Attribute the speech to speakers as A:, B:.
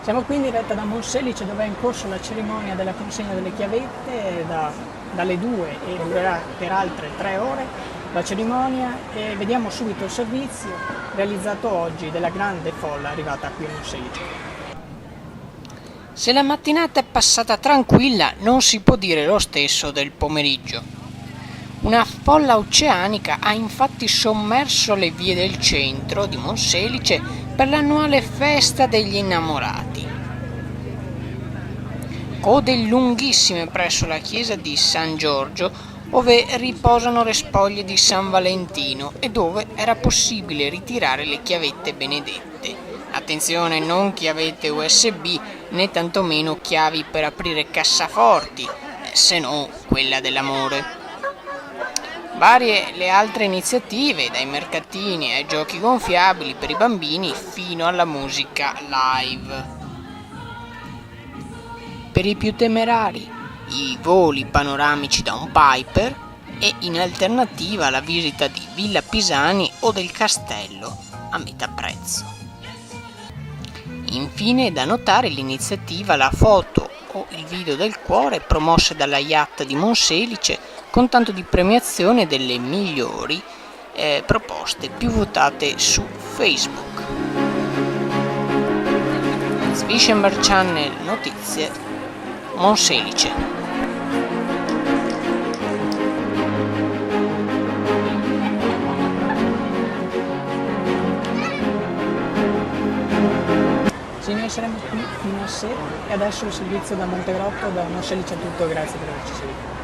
A: Siamo qui in diretta da Monselice, dove è in corso la cerimonia della consegna delle chiavette dalle 2 e durerà per altre 3 ore la cerimonia, e vediamo subito il servizio realizzato oggi della grande folla arrivata qui a Monselice.
B: Se la mattinata è passata tranquilla, non si può dire lo stesso del pomeriggio. Una folla oceanica ha infatti sommerso le vie del centro di Monselice per l'annuale festa degli innamorati. Code lunghissime presso la chiesa di San Giorgio, dove riposano le spoglie di San Valentino e dove era possibile ritirare le chiavette benedette. Attenzione, non chiavette USB né tantomeno chiavi per aprire cassaforti, se no quella dell'amore. Varie le altre iniziative, dai mercatini ai giochi gonfiabili per i bambini fino alla musica live. Per i più temerari, i voli panoramici da un Piper e in alternativa la visita di Villa Pisani o del Castello a metà prezzo. Infine è da notare l'iniziativa La foto o il video del cuore, promosse dalla Yacht di Monselice, con tanto di premiazione delle migliori proposte più votate su Facebook. Svischenberg Channel Notizie, Monselice.
A: Sì, noi saremo qui fino a sera e adesso il servizio da Montegrotto, da Monselice è tutto, grazie per averci seguito.